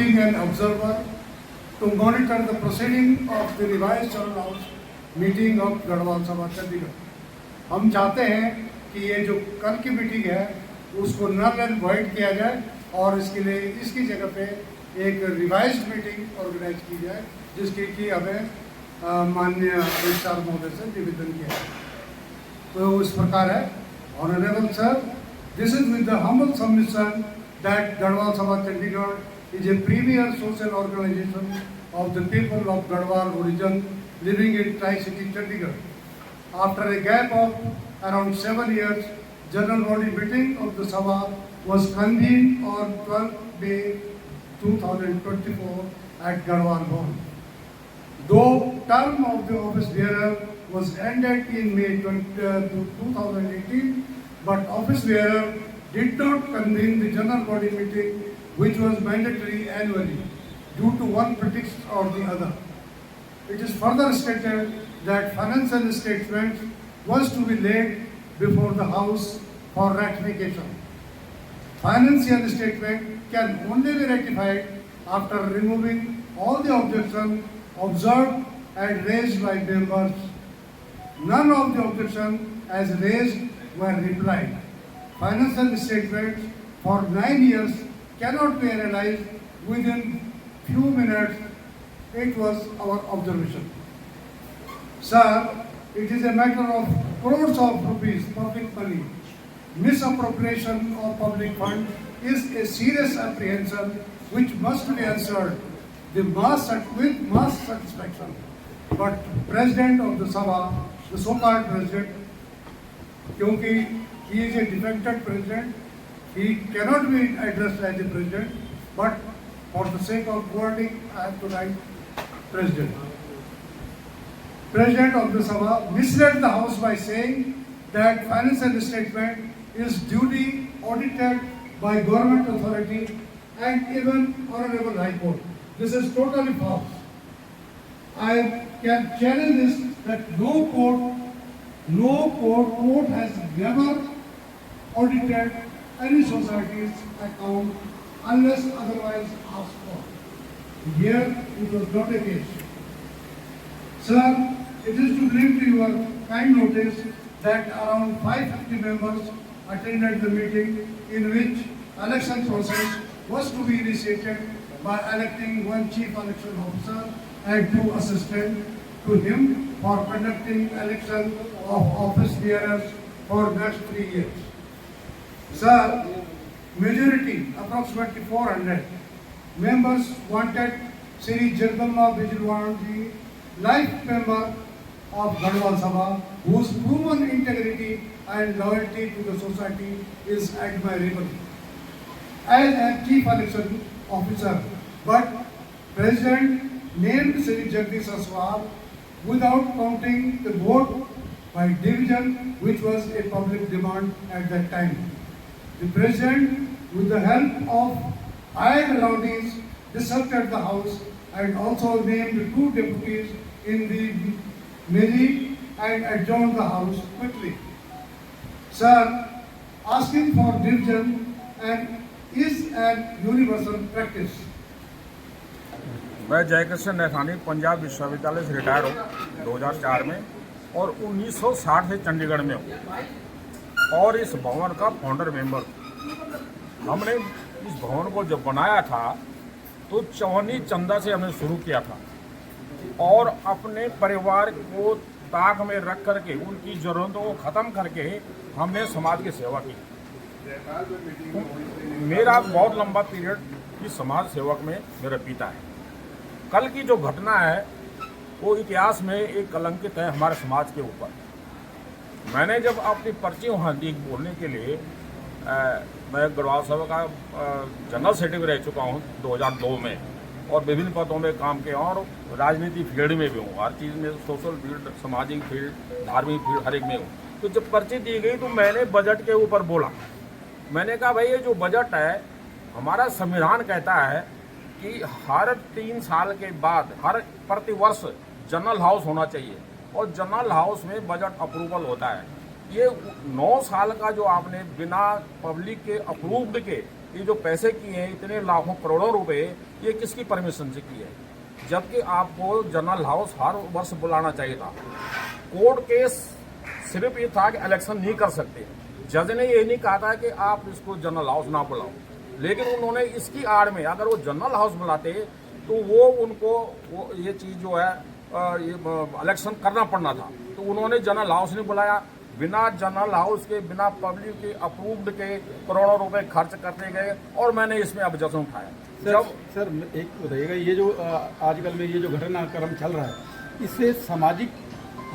appointing an observer to monitor the proceeding of the revised General House meeting of Garhwal सभा चंडीगढ़। हम चाहते हैं कि ये जो कल की मीटिंग है उसको नल एंड वॉइड किया जाए और इसके लिए इसकी जगह पे एक रिवाइज्ड मीटिंग ऑर्गेनाइज की जाए, जिसकी कि हमें माननीय रजिस्ट्रार महोदय से निवेदन किया है। तो इस प्रकार है, honourable sir, this is with the humble submission that Garhwal Sabha Chandigarh is a premier social organization of the people of Garhwal origin living in Tri-City Chandigarh. After a gap of around 7 years, General Body meeting of the Sabha was convened on 12 May 2024 at Garhwal Hall. Though term of the office bearer was ended in May 2018, but office bearer did not convene the general body meeting, which was mandatory annually, due to one pretext or the other. It is further stated that financial statements was to be laid before the House for ratification. Financial statement can only be ratified after removing all the objections observed and raised by members. None of the objections as raised were replied. Financial statements for 9 years cannot be analyzed within few minutes. It was our observation. Sir, it is a matter of crores of rupees public money. Misappropriation of public funds is a serious apprehension which must be answered with mass satisfaction. But President of the Sabha, the so-called President, क्योंकि he is a defected president, he cannot be addressed as a president, but for the sake of wording, I have to write president. President of the Sabha misled the House by saying that financial statement is duly audited by government authority and even Honorable High Court. This is totally false. I can challenge this that no court has never audited any society's account unless otherwise asked for. Here it was not a case. Sir, it is to bring to your kind notice that around 550 members attended the meeting in which election process was to be initiated by electing one chief election officer and 2 assistants to him for conducting election of office bearers for next 3 years. Sir, majority, approximately 400 members wanted Shri Jagdamba Bijilwani, life member of Garhwal Sabha, whose proven integrity and loyalty to the society is admirable, as a chief election officer. But President named Shri Jagdish Aswal without counting the vote by division, which was a public demand at that time. The President, with the help of iron rowdies, disrupted the House and also named 2 deputies in the melee and adjourned the House quickly. Sir, asking for division is an universal practice. मैं जयकृष्ण नैथानी पंजाब विश्वविद्यालय से retire हूँ 2004 में और 1960 से चंडीगढ़ में हूँ और इस भवन का फाउंडर मेंबर। हमने इस भवन को जब बनाया था तो चौनी चंदा से हमने शुरू किया था और अपने परिवार को ताक में रख करके उनकी ज़रूरतों को ख़त्म करके हमने समाज की सेवा की। मेरा बहुत लंबा पीरियड इस समाज सेवक में मेरा बीता है। कल की जो घटना है वो इतिहास में एक कलंकित है हमारे समाज के ऊपर। मैंने जब अपनी पर्ची वहाँ दी बोलने के लिए मैं गढ़वाल सभा का जनरल सेक्रेटरी रह चुका हूँ 2002 में और विभिन्न पदों में काम किया और राजनीति फील्ड में भी हूँ, हर चीज़ में, सोशल फील्ड, सामाजिक फील्ड, धार्मिक फील्ड, हर एक में हूँ। तो जब पर्ची दी गई तो मैंने बजट के ऊपर बोला। मैंने कहा भाई ये जो बजट है, हमारा संविधान कहता है कि हर 3 साल के बाद हर प्रतिवर्ष जनरल हाउस होना चाहिए और जनरल हाउस में बजट अप्रूवल होता है। ये 9 साल का जो आपने बिना पब्लिक के अप्रूव्ड के ये जो पैसे किए हैं इतने लाखों करोड़ों रुपए, ये किसकी परमिशन से किए हैं? जबकि आपको जनरल हाउस हर वर्ष बुलाना चाहिए था। कोर्ट केस सिर्फ ये था कि इलेक्शन नहीं कर सकते। जज ने ये नहीं कहा था कि आप इसको जनरल हाउस ना बुलाओ, लेकिन उन्होंने इसकी आड़ में अगर वो जनरल हाउस बुलाते तो वो उनको ये चीज़ जो है ये इलेक्शन करना पड़ना था। तो उन्होंने जनरल हाउस नहीं बुलाया। बिना जनरल हाउस के, बिना पब्लिक के अप्रूव्ड के करोड़ों रुपए खर्च करते गए और मैंने इसमें ऑब्जेक्शन उठाया। सर एक बताइएगा, ये जो आजकल में ये जो घटनाक्रम चल रहा है, इससे सामाजिक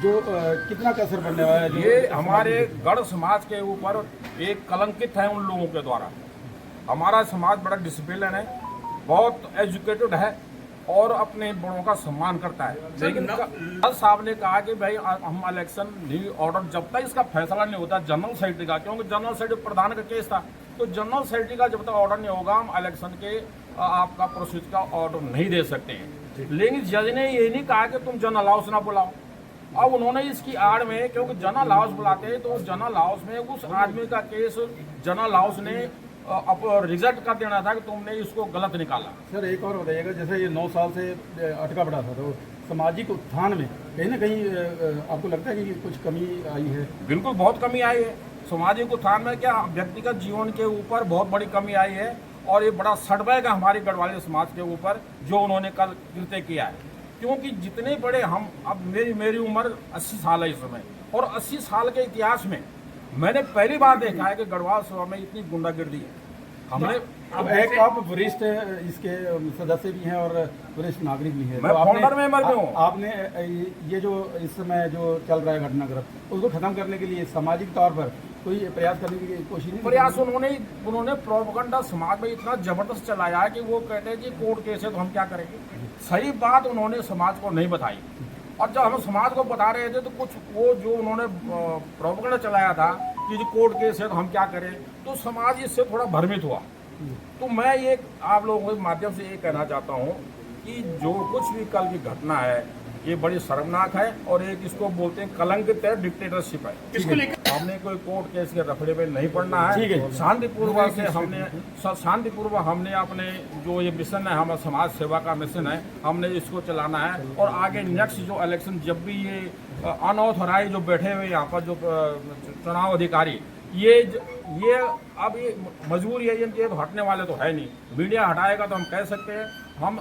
जो कितना का असर पड़ने वाला है? ये हमारे गढ़ समाज के ऊपर एक कलंकित है उन लोगों के द्वारा। हमारा समाज बड़ा डिसिप्लिन है, बहुत एजुकेटेड है और अपने बड़ों का सम्मान करता है। लेकिन जज साहब ने कहा कि भाई हम इलेक्शन नहीं ऑर्डर, जब तक इसका फैसला नहीं होता जनरल सेक्रेटरी का, क्योंकि जनरल सेक्रेटरी प्रधान का केस था, तो जनरल सेक्रेटरी का जब तक ऑर्डर नहीं होगा हम इलेक्शन के आपका प्रोसीजर का ऑर्डर नहीं दे सकते हैं। लेकिन जज ने ये नहीं कहा कि तुम जनरल हाउस ना बुलाओ। अब उन्होंने इसकी आड़ में, क्योंकि जनरल हाउस बुलाते हैं तो जनरल हाउस में उस आदमी का केस जनरल हाउस ने अब रिजल्ट कर देना था कि तुमने इसको गलत निकाला। सर एक और बताइएगा, जैसे ये 9 साल से अटका पड़ा था, तो सामाजिक उत्थान में कहीं ना कहीं आपको लगता है कि कुछ कमी आई है? बिल्कुल बहुत कमी आई है सामाजिक उत्थान में। क्या व्यक्तिगत जीवन के ऊपर बहुत बड़ी कमी आई है और ये बड़ा सटबैक है हमारे गढ़वाली समाज के ऊपर जो उन्होंने कल कृत्य किया है। क्योंकि जितने बड़े हम, अब मेरी उम्र 80 साल है इस समय, और 80 साल के इतिहास में मैंने पहली बार देखा है कि गढ़वाल सभा में इतनी गुंडागिर्दी है। हमने अब एक आप वरिष्ठ इसके सदस्य भी हैं और वरिष्ठ नागरिक भी हैं, मैं फाउंडर मेंबर भी हूँ। आपने ये जो इस समय जो चल रहा है घटनाक्रम, उसको खत्म करने के लिए सामाजिक तौर पर कोई प्रयास करने की कोशिश नहीं? प्रयास उन्होंने प्रोपेगेंडा समाज में इतना जबरदस्त चलाया है कि वो कहते हैं कि कोर्ट केस है तो हम क्या करेंगे। सही बात उन्होंने समाज को नहीं बताई, और जब हम समाज को बता रहे थे तो कुछ वो जो उन्होंने प्रोपेगेंडा चलाया था कि जो कोर्ट केस है तो हम क्या करें, तो समाज इससे थोड़ा भ्रमित हुआ। तो मैं ये आप लोगों के माध्यम से ये कहना चाहता हूँ कि जो कुछ भी कल की घटना है ये बड़ी शर्मनाक है और एक इसको बोलते हैं कलंकित है, डिक्टेटरशिप है। इसको लेकर हमने कोई कोर्ट केस के रफड़े में नहीं पड़ना है। शांतिपूर्वक से हमने अपने जो ये मिशन है, हमारा समाज सेवा का मिशन है, हमने इसको चलाना है। और आगे नेक्स्ट जो इलेक्शन, जब भी ये अनऑथराइज जो बैठे हुए यहाँ पर जो चुनाव अधिकारी, ये अब ये मजबूरी है, ये तो हटने वाले तो है नहीं। मीडिया हटाएगा तो हम कह सकते हैं,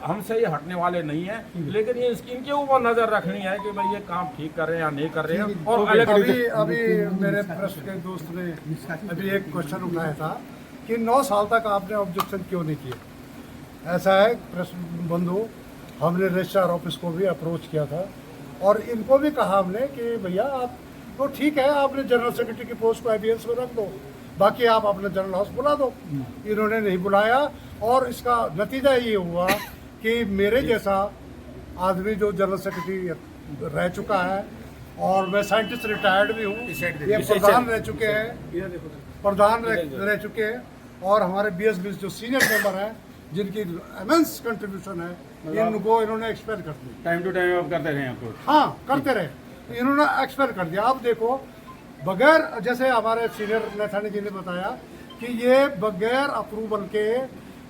हमसे ये हटने वाले नहीं है, लेकिन ये इनके ऊपर नजर रखनी है कि भाई ये काम ठीक कर रहे हैं या नहीं कर रहे हैं। और अभी मेरे प्रेस के दोस्त ने अभी एक क्वेश्चन उठाया था कि 9 साल तक आपने ऑब्जेक्शन क्यों नहीं किया। ऐसा है प्रेस बंधु, हमने रजिस्ट्रार ऑफिस को भी अप्रोच किया था और इनको भी कहा हमने कि भैया आप तो ठीक है, आपने जनरल सेक्रेटरी की पोस्ट को एबीएस में रख दो, बाकी आप अपना जनरल हाउस बुला दो। इन्होंने नहीं बुलाया और इसका नतीजा ये हुआ कि मेरे जैसा आदमी जो जनरल सेक्रेटरी रह चुका है, और मैं साइंटिस्ट रिटायर्ड भी हूँ, ये प्रधान रह चुके हैं, रह चुके हैं, और हमारे BS जो सीनियर मेंबर हैं जिनकी इमेंस कंट्रीब्यूशन है, इनको इन्होंने एक्सपेल कर दिया। टाइम टू टाइम आप करते रहे आपको? हाँ, करते रहे, इन्होंने एक्सपेल कर दिया। अब देखो, बगैर, जैसे हमारे सीनियर नैथानी जी ने बताया कि ये बगैर अप्रूवल के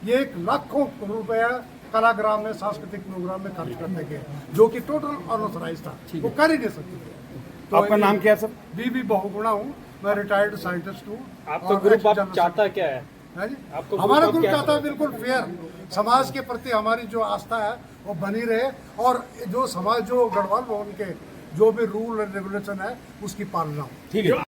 ये लाखों रुपया कलाग्राम में सांस्कृतिक प्रोग्राम में खर्च करने के, जो कि टोटल अनऑथराइज था, वो कर ही नहीं सकते। तो आपका नाम क्या है सर? बीबी बहुगुणा हूँ, मैं रिटायर्ड साइंटिस्ट हूँ। आपका ग्रुप आप चाहता क्या है? हमारा ग्रुप चाहता है बिल्कुल फेयर, समाज के प्रति हमारी जो आस्था है वो बनी रहे, और जो समाज, जो गढ़वाल भवन के जो भी रूल एंड रेगुलेशन है उसकी पालना हो। ठीक है।